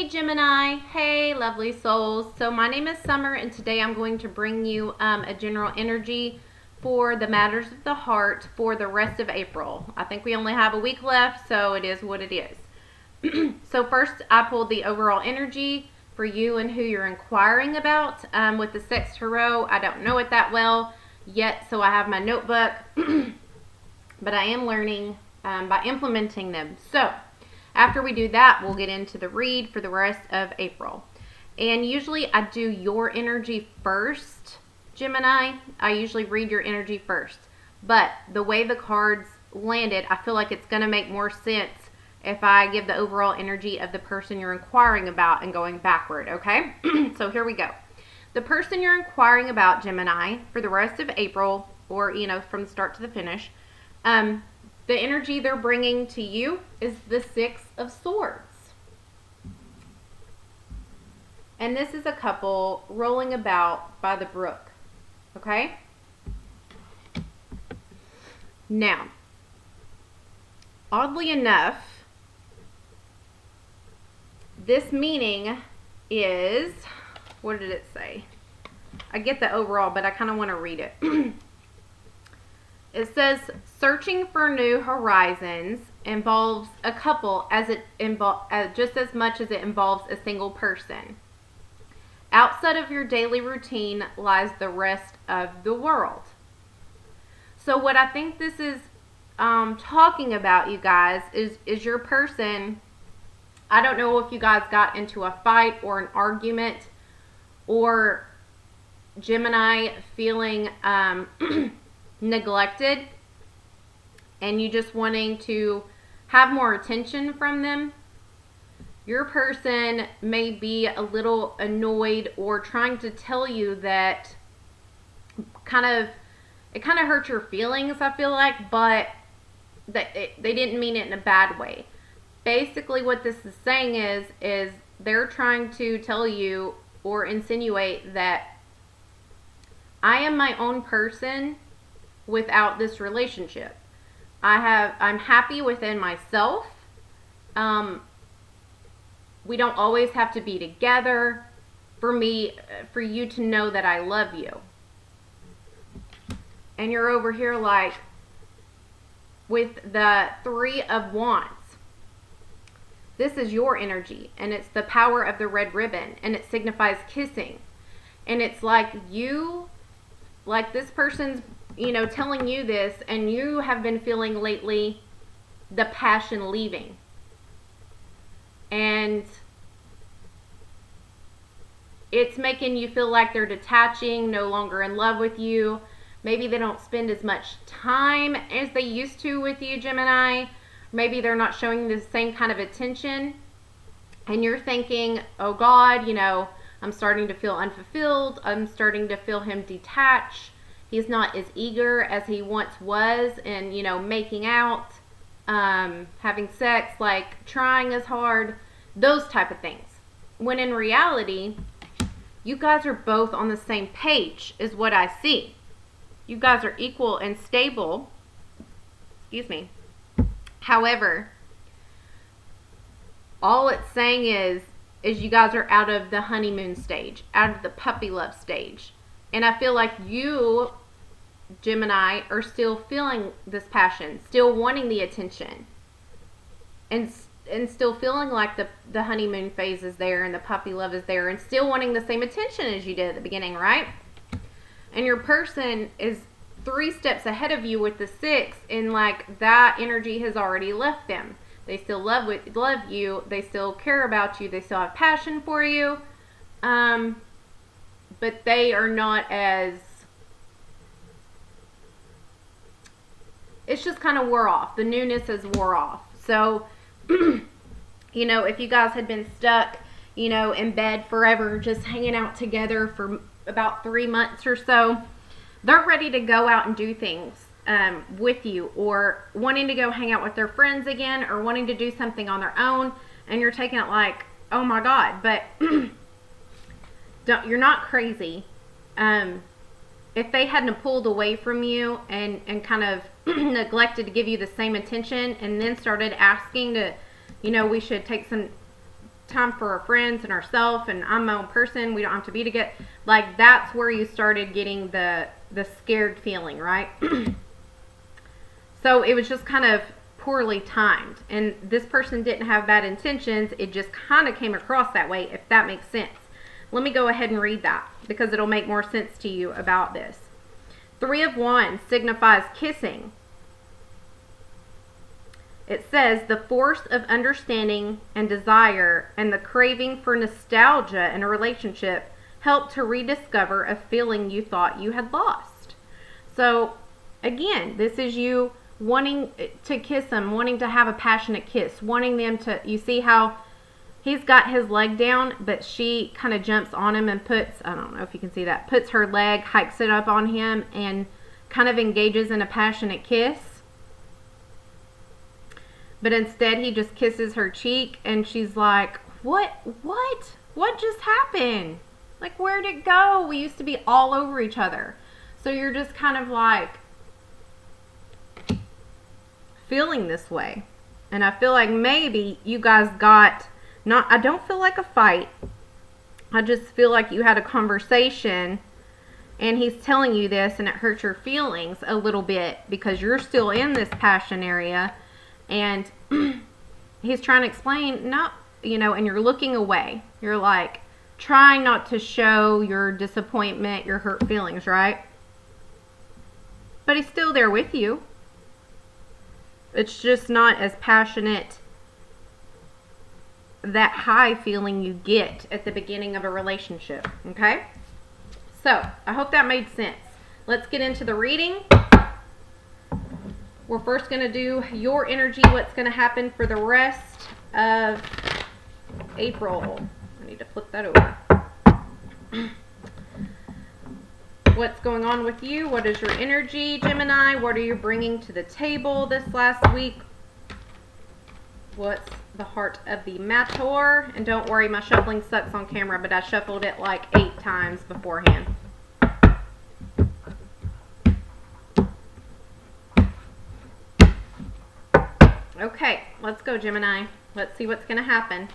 Hey Gemini, hey lovely souls. So my name is Summer and today I'm going to bring you a general energy for the matters of the heart for the rest of April. I think we only have a week left, so it is what it is. So first I pulled the overall energy for you and who you're inquiring about with the Sex Tarot. I don't know it that well yet, so I have my notebook, but I am learning by implementing them. So after we do that, we'll get into the read for the rest of April. And usually I do your energy first, Gemini. I usually read your energy first. But the way the cards landed, I feel like it's going to make more sense if I give the overall energy of the person you're inquiring about and going backward, okay? So here we go. The person you're inquiring about, Gemini, for the rest of April, or, from the start to the finish, the energy they're bringing to you is the Six of Swords. And this is a couple rolling about by the brook. Okay? Now, oddly enough, this meaning is, what did it say? I get the overall, but I kind of want to read it. It says, searching for new horizons involves a couple just as much as it involves a single person. Outside of your daily routine lies the rest of the world. So what I think this is talking about, you guys, is your person. I don't know if you guys got into a fight or an argument, or Gemini feeling neglected and you just wanting to have more attention from them. Your person may be a little annoyed or trying to tell you that it kind of hurt your feelings, I feel like, but they didn't mean it in a bad way. Basically what this is saying is they're trying to tell you or insinuate that I am my own person without this relationship. I'm happy within myself. We don't always have to be together for you to know that I love you. And you're over here like with the Three of Wands. This is your energy, and it's the power of the red ribbon, and it signifies kissing. And it's like this person's telling you this, and you have been feeling lately the passion leaving. And it's making you feel like they're detaching, no longer in love with you. Maybe they don't spend as much time as they used to with you, Gemini. Maybe they're not showing the same kind of attention. And you're thinking, oh God, I'm starting to feel unfulfilled. I'm starting to feel him detach. He's not as eager as he once was in, making out, having sex, like trying as hard, those type of things. When in reality, you guys are both on the same page is what I see. You guys are equal and stable. Excuse me. However, all it's saying is you guys are out of the honeymoon stage, out of the puppy love stage. And I feel like you, Gemini, are still feeling this passion, still wanting the attention, and still feeling like the honeymoon phase is there and the puppy love is there, and still wanting the same attention as you did at the beginning, right? And your person is 3 steps ahead of you with the 6, and like that energy has already left them. They still love you, they still care about you, they still have passion for you, but they are not as, it's just kind of wore off. The newness has wore off. So, if you guys had been stuck, in bed forever, just hanging out together for about 3 months or so, they're ready to go out and do things with you, or wanting to go hang out with their friends again, or wanting to do something on their own, and you're taking it like, oh my God, but you're not crazy. If they hadn't pulled away from you and kind of neglected to give you the same attention, and then started asking to, we should take some time for our friends and ourselves, and I'm my own person. We don't have to be together. Like, that's where you started getting the scared feeling, right? So it was just kind of poorly timed. And this person didn't have bad intentions. It just kind of came across that way, if that makes sense. Let me go ahead and read that because it'll make more sense to you about this. 3 of Wands signifies kissing. It says the force of understanding and desire and the craving for nostalgia in a relationship help to rediscover a feeling you thought you had lost. So again, this is you wanting to kiss them, wanting to have a passionate kiss, wanting them to, you see how he's got his leg down, but she kind of jumps on him and puts, I don't know if you can see that, puts her leg, hikes it up on him, and kind of engages in a passionate kiss. But instead he just kisses her cheek, and she's like, what just happened? Like, where'd it go? We used to be all over each other. So you're just kind of like feeling this way. And I feel like maybe you guys got, not, I don't feel like a fight. I just feel like you had a conversation and he's telling you this and it hurts your feelings a little bit because you're still in this passion area, and he's trying to explain, no, you know, and you're looking away. You're like trying not to show your disappointment, your hurt feelings, right? But he's still there with you. It's just not as passionate, that high feeling you get at the beginning of a relationship, okay? So, I hope that made sense. Let's get into the reading. We're first going to do your energy, what's going to happen for the rest of April. I need to flip that over. What's going on with you? What is your energy, Gemini? What are you bringing to the table this last week? What's the heart of the Mator? And don't worry, my shuffling sucks on camera, but I shuffled it like 8 times beforehand. Okay, let's go, Gemini. Let's see what's going to happen.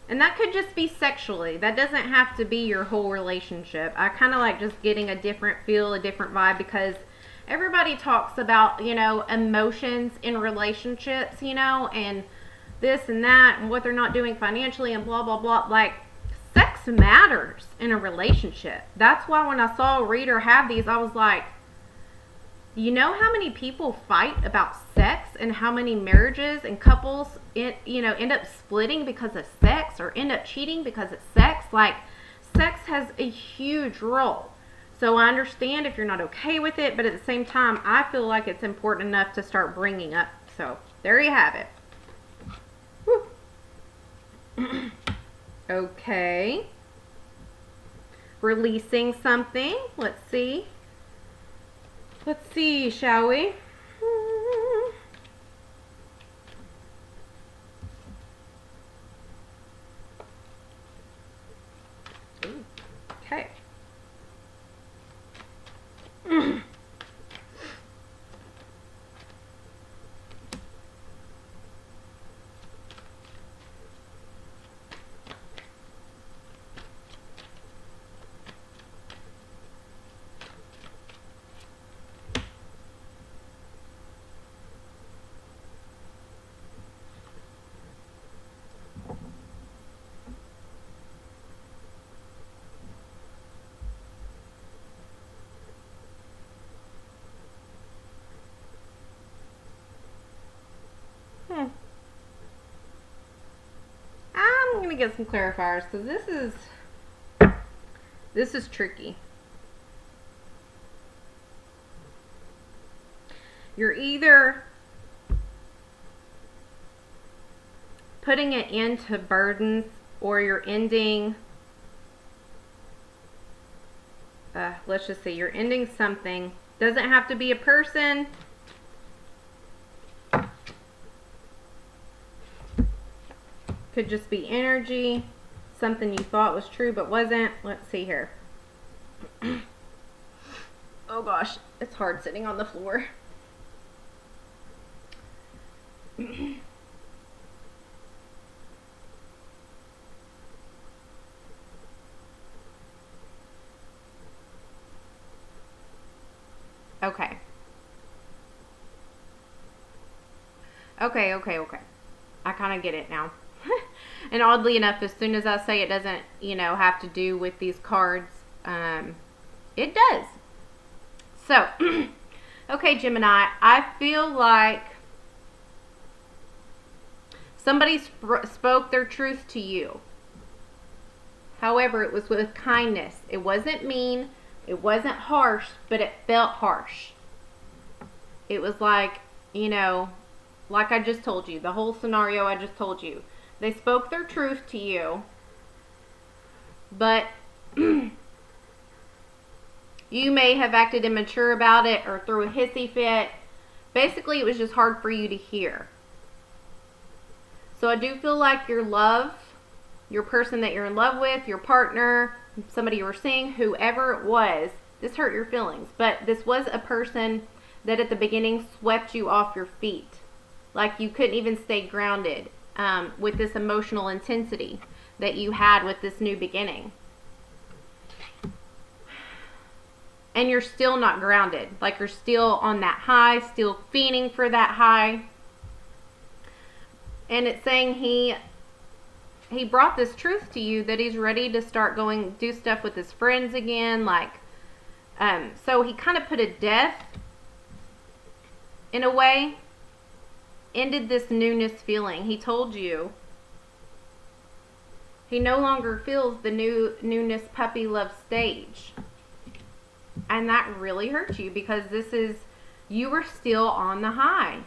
And that could just be sexually. That doesn't have to be your whole relationship. I kind of like just getting a different feel, a different vibe, because everybody talks about, you know, emotions in relationships, you know, and this and that, and what they're not doing financially, and blah, blah, blah. Like, sex matters in a relationship. That's why when I saw a reader have these, I was like, you know how many people fight about sex, and how many marriages and couples, end up splitting because of sex, or end up cheating because of sex? Like, sex has a huge role. So I understand if you're not okay with it, but at the same time, I feel like it's important enough to start bringing up. So there you have it. Whew. Okay. Releasing something. Let's see. Let's see, shall we? Okay. I'm gonna get some clarifiers because this is tricky. You're either putting it into burdens, or you're ending, let's just say you're ending something. Doesn't have to be a person. Could just be energy, something you thought was true but wasn't. Let's see here. Oh gosh, it's hard sitting on the floor. Okay. Okay. I kind of get it now. And oddly enough, as soon as I say it doesn't, have to do with these cards, it does. So, okay, Gemini, I feel like somebody spoke their truth to you. However, it was with kindness. It wasn't mean. It wasn't harsh, but it felt harsh. It was like, like I just told you, the whole scenario I just told you. They spoke their truth to you, but you may have acted immature about it or threw a hissy fit. Basically, it was just hard for you to hear. So I do feel like your love, your person that you're in love with, your partner, somebody you were seeing, whoever it was, this hurt your feelings. But this was a person that at the beginning swept you off your feet. Like you couldn't even stay grounded with this emotional intensity that you had with this new beginning. And you're still not grounded. Like you're still on that high, still fiending for that high. And it's saying he brought this truth to you that he's ready to start do stuff with his friends again. Like, so he kind of put a death, in a way, ended this newness feeling. He told you he no longer feels the newness puppy love stage. And that really hurt you because you were still on the high.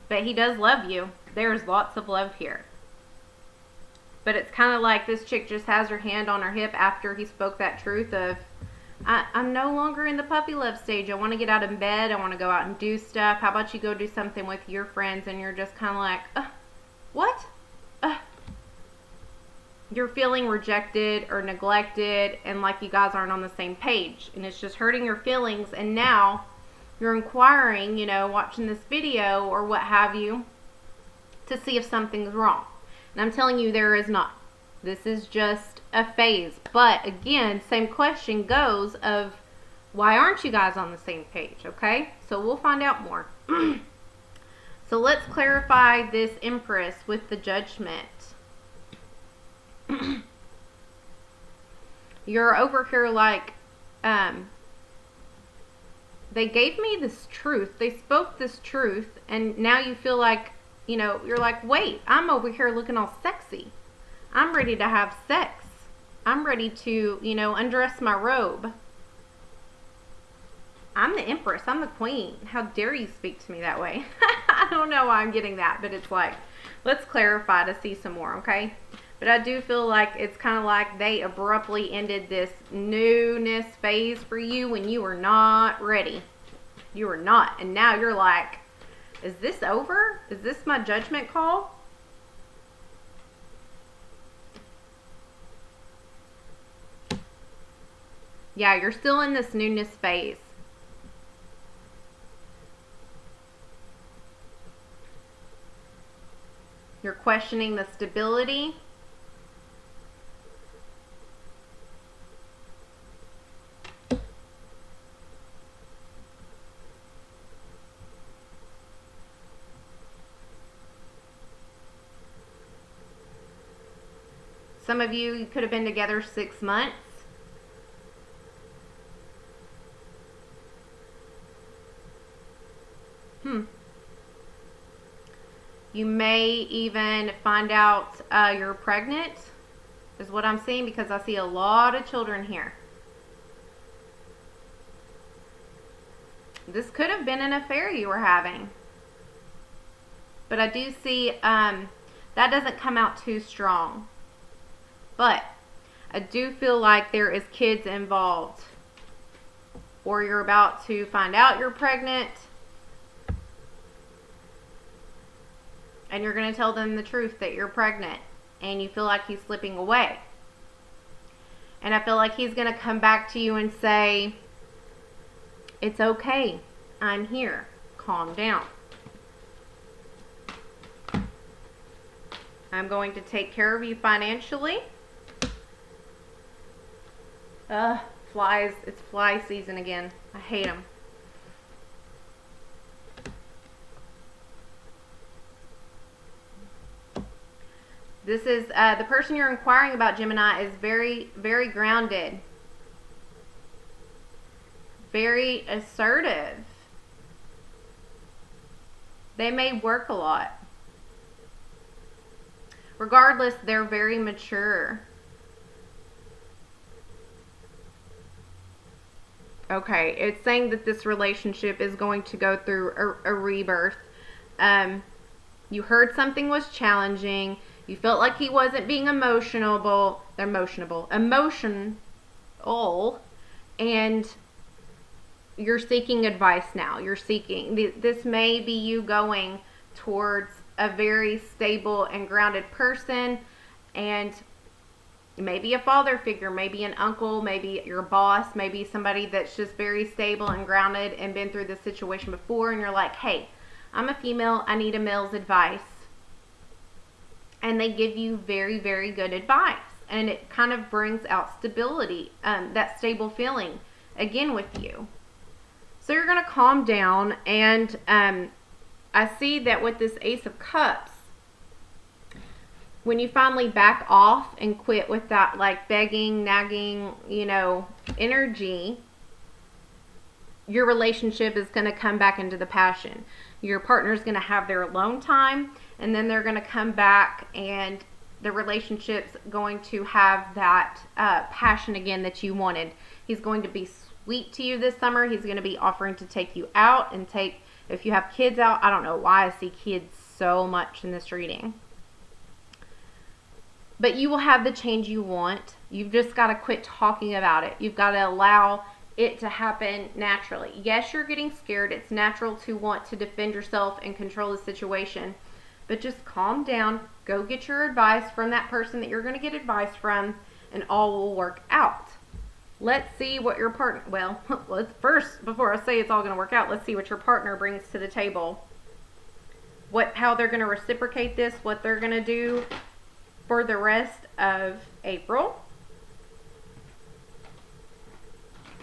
But he does love you. There's lots of love here. But it's kind of like this chick just has her hand on her hip after he spoke that truth of, I'm no longer in the puppy love stage. I want to get out of bed. I want to go out and do stuff. How about you go do something with your friends? And you're just kind of like, what? You're feeling rejected or neglected and like you guys aren't on the same page. And it's just hurting your feelings. And now you're inquiring, watching this video or what have you to see if something's wrong. And I'm telling you there is not. This is just a phase. But again, same question goes of why aren't you guys on the same page, okay? So we'll find out more. So let's clarify this Empress with the Judgment. You're over here like, they gave me this truth. They spoke this truth. And now you feel like, you're like, wait, I'm over here looking all sexy. I'm ready to have sex. I'm ready to, undress my robe. I'm the Empress. I'm the Queen. How dare you speak to me that way? I don't know why I'm getting that, but it's like, let's clarify to see some more, okay? But I do feel like it's kind of like they abruptly ended this newness phase for you when you were not ready. You were not. And now you're like, is this over? Is this my judgment call? Yeah, you're still in this newness phase. You're questioning the stability. Some of you could have been together 6 months. You may even find out you're pregnant, is what I'm seeing, because I see a lot of children here. This could have been an affair you were having. But I do see that doesn't come out too strong. But I do feel like there is kids involved. Or you're about to find out you're pregnant. And you're going to tell them the truth that you're pregnant. And you feel like he's slipping away. And I feel like he's going to come back to you and say, it's okay. I'm here. calm down. I'm going to take care of you financially. Flies. It's fly season again. I hate them. This is, the person you're inquiring about, Gemini, is very, very grounded. Very assertive. They may work a lot. Regardless, they're very mature. Okay, it's saying that this relationship is going to go through a rebirth. You heard something was challenging. You felt like he wasn't being emotional, and you're seeking advice now. You're seeking, this may be you going towards a very stable and grounded person, and maybe a father figure, maybe an uncle, maybe your boss, maybe somebody that's just very stable and grounded and been through this situation before, and you're like, hey, I'm a female, I need a male's advice. And they give you very, very good advice. And it kind of brings out stability, that stable feeling, again, with you. So you're going to calm down, and I see that with this Ace of Cups, when you finally back off and quit with that like begging, nagging, energy, your relationship is going to come back into the passion. Your partner's going to have their alone time, and then they're going to come back, and the relationship's going to have that passion again that you wanted. He's going to be sweet to you this summer. He's going to be offering to take you out and if you have kids out. I don't know why I see kids so much in this reading. But you will have the change you want. You've just got to quit talking about it. You've got to allow it to happen naturally. Yes, you're getting scared. It's natural to want to defend yourself and control the situation. But just calm down. Go get your advice from that person that you're going to get advice from, and all will work out. Let's see what your partner, let's first, before I say it's all going to work out, let's see what your partner brings to the table. How they're going to reciprocate this, what they're going to do for the rest of April.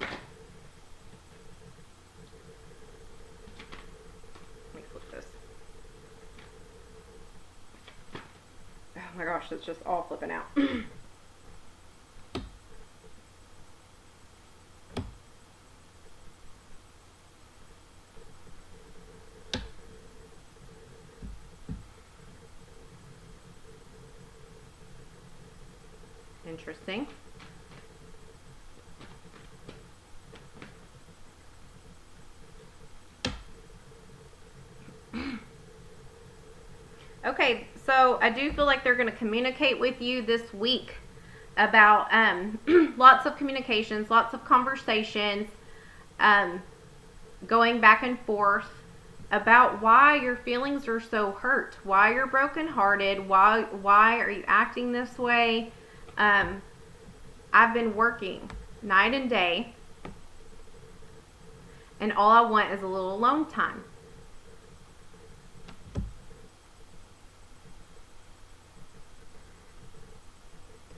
Let me flip this. Oh my gosh, it's just all flipping out. Interesting. Okay, so I do feel like they're going to communicate with you this week about lots of communications, lots of conversations, going back and forth about why your feelings are so hurt, why you're brokenhearted, why are you acting this way. I've been working night and day, and all I want is a little alone time.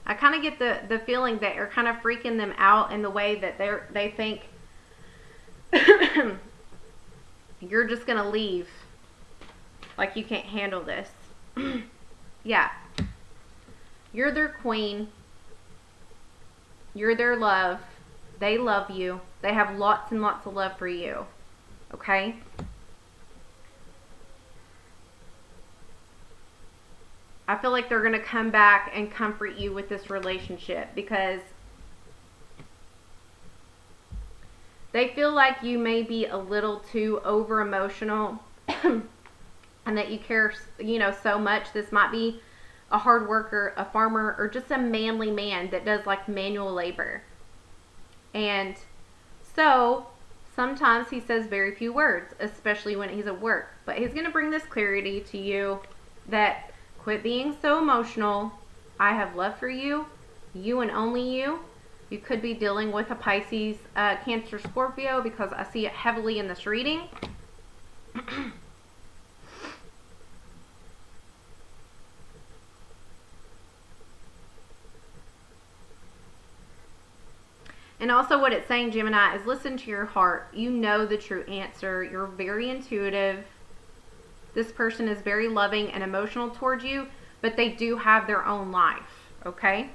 I kind of get the feeling that you're kind of freaking them out in the way that they think you're just gonna leave, like you can't handle this. Yeah. You're their queen. You're their love. They love you. They have lots and lots of love for you. Okay? I feel like they're going to come back and comfort you with this relationship because they feel like you may be a little too over emotional and that you care, so much. This might be a hard worker, a farmer, or just a manly man that does like manual labor. And so sometimes he says very few words, especially when he's at work. But he's going to bring this clarity to you that quit being so emotional. I have love for you, you and only you. You could be dealing with a Pisces, Cancer, Scorpio, because I see it heavily in this reading. And also what it's saying, Gemini, is listen to your heart. You know the true answer. You're very intuitive. This person is very loving and emotional towards you, but they do have their own life, okay?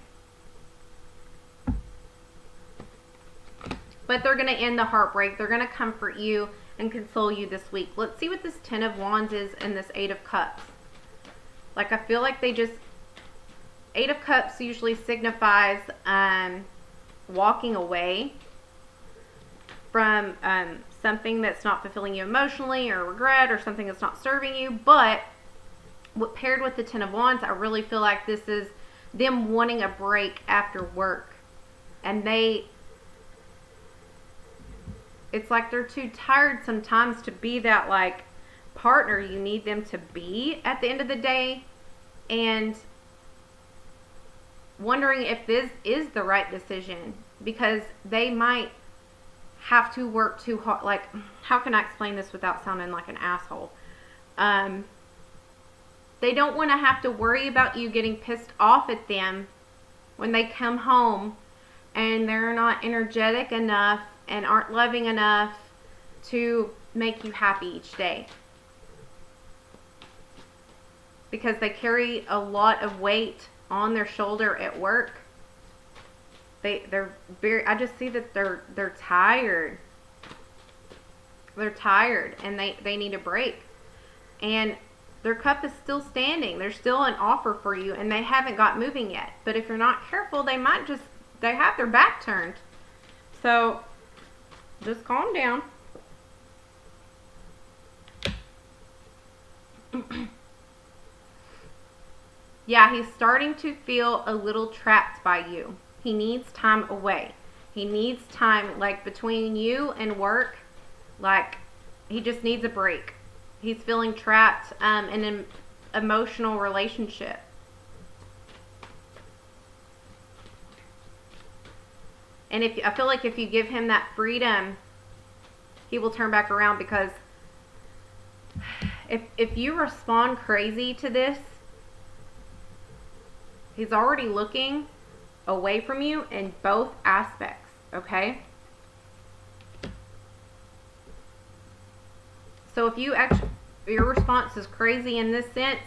But they're going to end the heartbreak. They're going to comfort you and console you this week. Let's see what this Ten of Wands is and this Eight of Cups. Like, I feel like they just... Eight of Cups usually signifies walking away from something that's not fulfilling you emotionally, or regret, or something that's not serving you. But paired with the Ten of Wands, I really feel like this is them wanting a break after work. And it's like they're too tired sometimes to be that, like, partner you need them to be at the end of the day, and wondering if this is the right decision, because they might have to work too hard. Like, how can I explain this without sounding like an asshole? They don't want to have to worry about you getting pissed off at them when they come home and they're not energetic enough and aren't loving enough to make you happy each day, because they carry a lot of weight on their shoulder at work. They're very, I just see that they're tired. They're tired and they need a break. And their cup is still standing. There's still an offer for you, and they haven't got moving yet. But if you're not careful, they have their back turned. So just calm down. Yeah, he's starting to feel a little trapped by you. He needs time away. He needs time, like, between you and work. Like, he just needs a break. He's feeling trapped in an emotional relationship. And I feel like if you give him that freedom, he will turn back around, because if you respond crazy to this, he's already looking away from you in both aspects, okay? So if your response is crazy in this sense,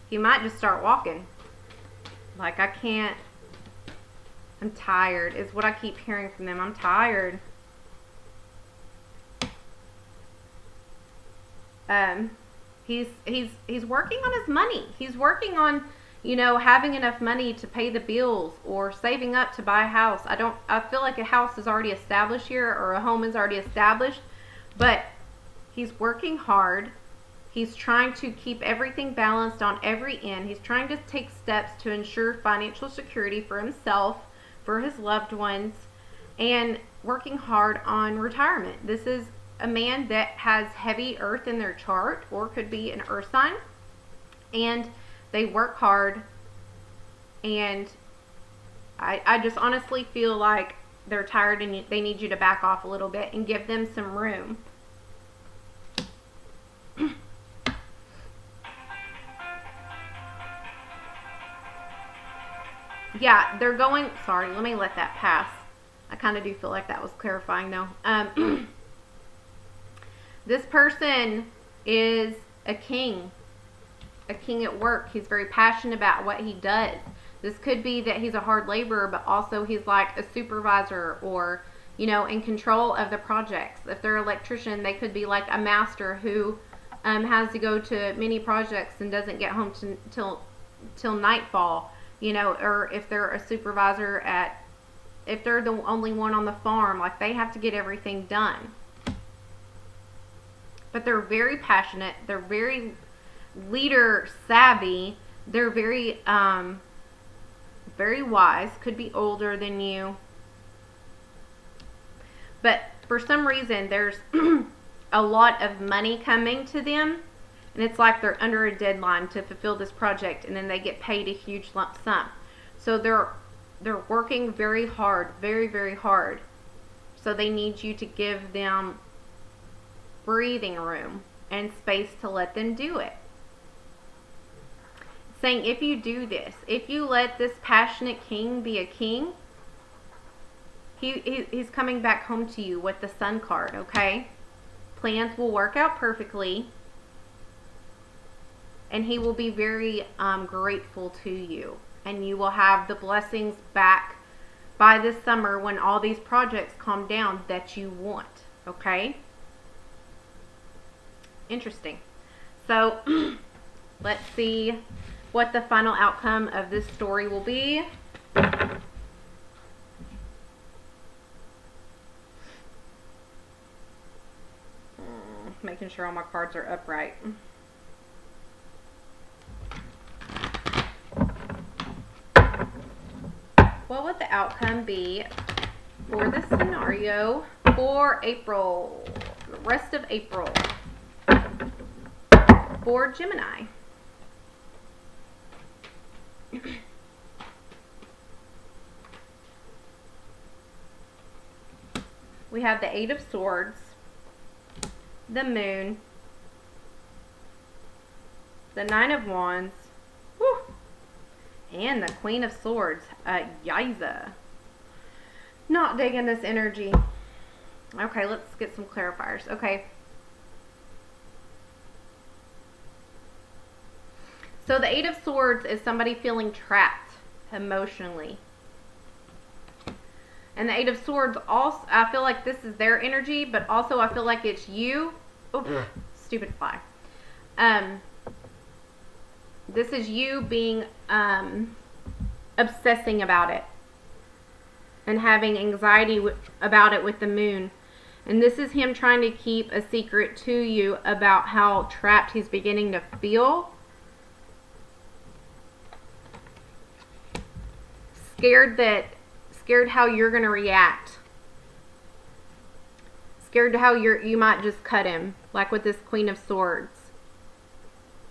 he might just start walking. Like, I'm tired, is what I keep hearing from them. I'm tired. He's working on his money. He's working on, having enough money to pay the bills, or saving up to buy a house. I feel like a house is already established here, or a home is already established, but he's working hard. He's trying to keep everything balanced on every end. He's trying to take steps to ensure financial security for himself, for his loved ones, and working hard on retirement. This is a man that has heavy earth in their chart, or could be an earth sign, and they work hard. And I just honestly feel like they're tired, and they need you to back off a little bit and give them some room. Yeah, they're going, sorry, let me let that pass. I kind of do feel like that was clarifying though. This person is a king at work. He's very passionate about what he does. This could be that he's a hard laborer, but also he's like a supervisor, or, in control of the projects. If they're an electrician, they could be like a master who has to go to many projects and doesn't get home till nightfall. Or if they're a supervisor if they're the only one on the farm, like, they have to get everything done. But they're very passionate. They're very leader savvy. They're very, very wise. Could be older than you. But for some reason, there's a lot of money coming to them. And it's like they're under a deadline to fulfill this project, and then they get paid a huge lump sum. So they're working very hard, very, very hard. So they need you to give them breathing room and space to let them do it. Saying if you do this, if you let this passionate king be a king, he's coming back home to you with the Sun card, okay? Plans will work out perfectly, and he will be very grateful to you, and you will have the blessings back by this summer when all these projects calm down that you want, okay? Interesting. So let's see what the final outcome of this story will be. Making sure all my cards are upright. What would the outcome be for this scenario for April, the rest of April, for Gemini? We have the Eight of Swords, the Moon, the Nine of Wands, whew, and the Queen of Swords. Yiza. Not digging this energy. Okay, let's get some clarifiers. Okay. So the Eight of Swords is somebody feeling trapped emotionally. And the Eight of Swords also, I feel like this is their energy, but also I feel like it's you. Oops, stupid fly. This is you being obsessing about it and having anxiety about it with the Moon. And this is him trying to keep a secret to you about how trapped he's beginning to feel. Scared how you're going to react. Scared how you might just cut him, like with this Queen of Swords,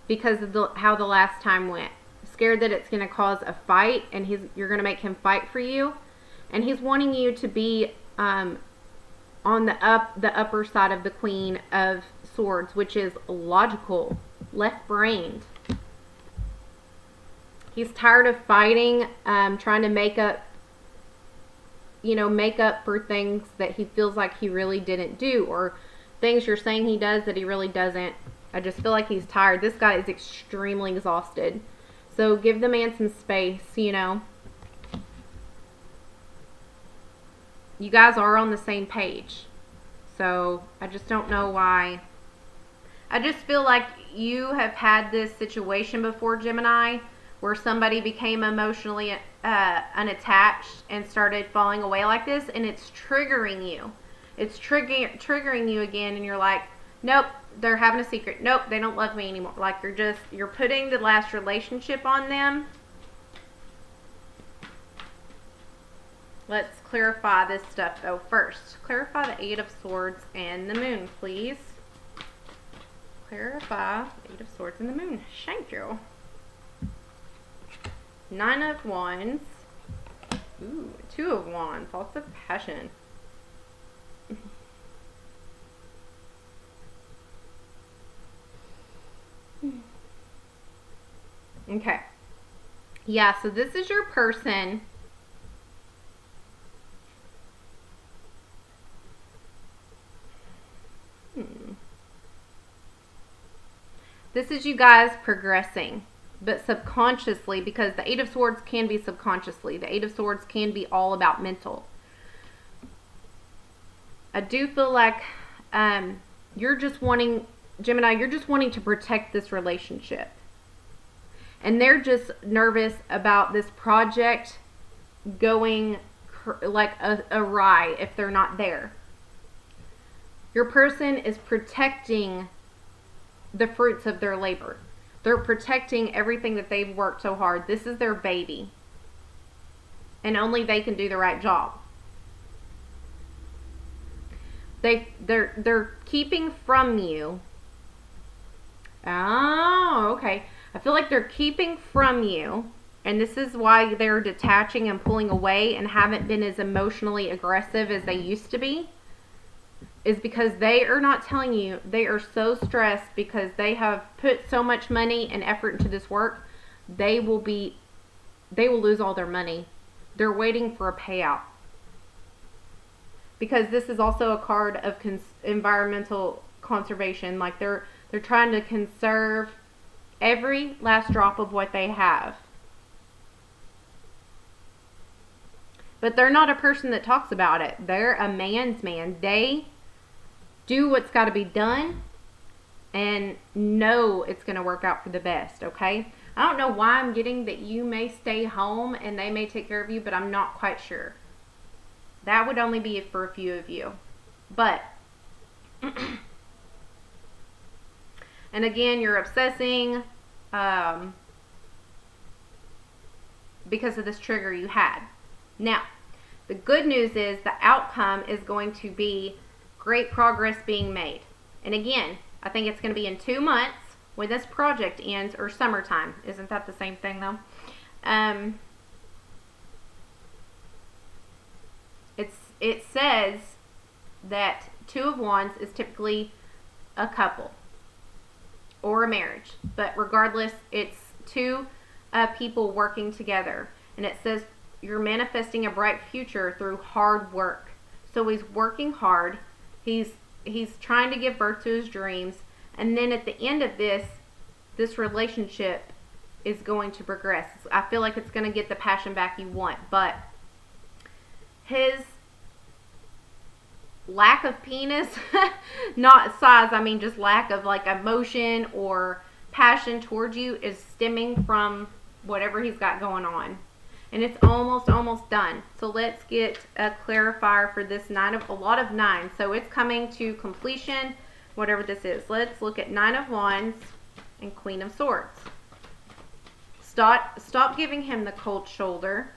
because of how the last time went. Scared that it's going to cause a fight, and you're going to make him fight for you, and he's wanting you to be on the upper side of the Queen of Swords, which is logical, left-brained. He's tired of fighting, trying to make up for things that he feels like he really didn't do, or things you're saying he does that he really doesn't. I just feel like he's tired. This guy is extremely exhausted. So give the man some space, You guys are on the same page. So I just don't know why. I just feel like you have had this situation before, Gemini, where somebody became emotionally unattached and started falling away like this, and it's triggering you. It's triggering you again, and you're like, nope, they're having a secret. Nope, they don't love me anymore. Like you're putting the last relationship on them. Let's clarify this stuff though first. Clarify the Eight of Swords and the Moon, please. Clarify the Eight of Swords and the Moon. Thank you. Nine of Wands. Ooh, Two of Wands. Lots of passion. Okay. Yeah, so this is your person. This is you guys progressing, but subconsciously, because the Eight of Swords can be subconsciously. The Eight of Swords can be all about mental. I do feel like you're just wanting, Gemini, you're just wanting to protect this relationship. And they're just nervous about this project going like awry if they're not there. Your person is protecting the fruits of their labor. They're protecting everything that they've worked so hard. This is their baby. And only they can do the right job. They're keeping from you. Oh, okay. I feel like they're keeping from you, and this is why they're detaching and pulling away and haven't been as emotionally aggressive as they used to be. is because they are not telling you. They are so stressed because they have put so much money and effort into this work. They will lose all their money. They're waiting for a payout. Because this is also a card of environmental conservation. Like they're trying to conserve every last drop of what they have. But they're not a person that talks about it. They're a man's man. They do what's got to be done and know it's going to work out for the best, okay? I don't know why I'm getting that you may stay home and they may take care of you, but I'm not quite sure. That would only be for a few of you. But, and again, you're obsessing because of this trigger you had. Now, the good news is the outcome is going to be great progress being made. And again, I think it's going to be in 2 months when this project ends, or summertime. Isn't that the same thing though? It says that 2 of Wands is typically a couple or a marriage, but regardless, it's 2 people working together. And it says you're manifesting a bright future through hard work. So he's working hard. He's trying to give birth to his dreams, and then at the end of this relationship is going to progress. I feel like it's going to get the passion back you want, but his lack of penis, not size, I mean just lack of like emotion or passion towards you, is stemming from whatever he's got going on. And it's almost done. So let's get a clarifier for this a lot of 9. So it's coming to completion, whatever this is. Let's look at 9 of Wands and Queen of Swords. Stop giving him the cold shoulder.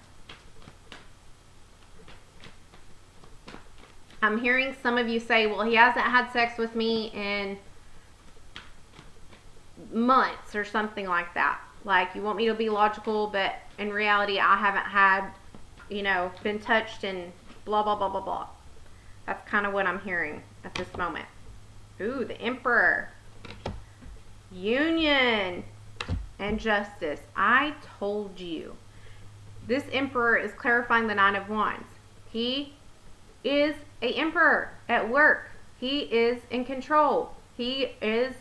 I'm hearing some of you say, well, he hasn't had sex with me in months or something like that. Like, you want me to be logical, but in reality, I haven't had, been touched and blah, blah, blah, blah, blah. That's kind of what I'm hearing at this moment. Ooh, the Emperor. Union and Justice. I told you. This Emperor is clarifying the 9 of Wands. He is an emperor at work. He is in control. He is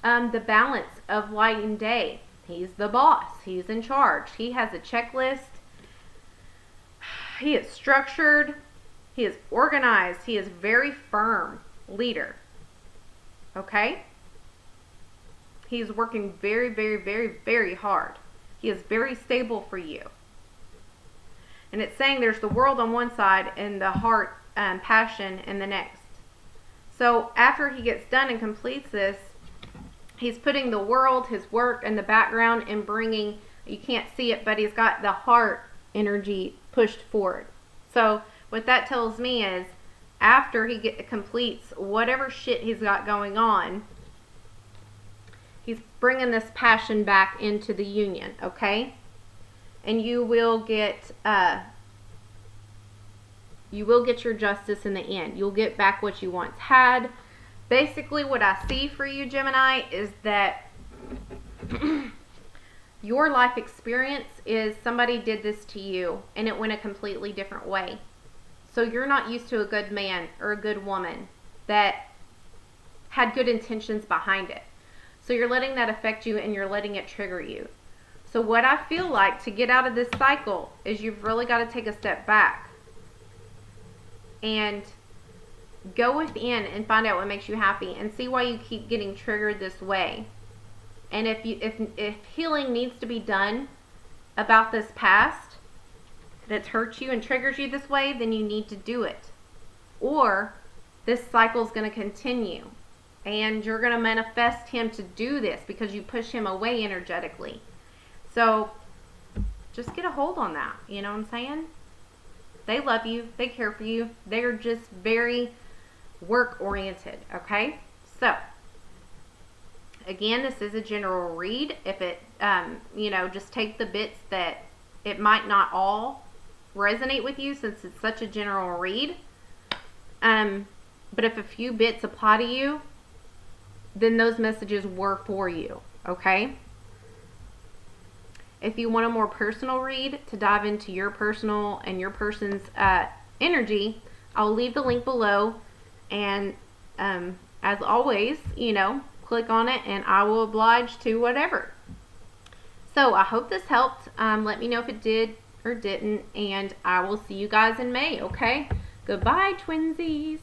the balance of light and day. He's the boss. He's in charge. He has a checklist. He is structured. He is organized. He is very firm leader. Okay? He's working very, very, very, very hard. He is very stable for you. And it's saying there's the world on one side and the heart, passion in the next. So after he gets done and completes this, he's putting the world, his work, in the background and bringing, you can't see it, but he's got the heart energy pushed forward. So what that tells me is after he completes whatever shit he's got going on, he's bringing this passion back into the union, okay? And you will get your justice in the end. You'll get back what you once had. Basically, what I see for you, Gemini, is that your life experience is somebody did this to you and it went a completely different way. So you're not used to a good man or a good woman that had good intentions behind it. So you're letting that affect you and you're letting it trigger you. So what I feel like to get out of this cycle is you've really got to take a step back and go within and find out what makes you happy and see why you keep getting triggered this way. And if healing needs to be done about this past that's hurt you and triggers you this way, then you need to do it. Or this cycle is going to continue and you're going to manifest him to do this because you push him away energetically. So just get a hold on that. You know what I'm saying? They love you. They care for you. They're just very work oriented. Okay? So again, this is a general read. If it, just take the bits that it might not all resonate with you since it's such a general read. But if a few bits apply to you, then those messages were for you, okay? If you want a more personal read to dive into your personal and your person's energy, I'll leave the link below. And as always, click on it and I will oblige to whatever. So I hope this helped. Let me know if it did or didn't, and I will see you guys in May, okay? Goodbye, twinsies.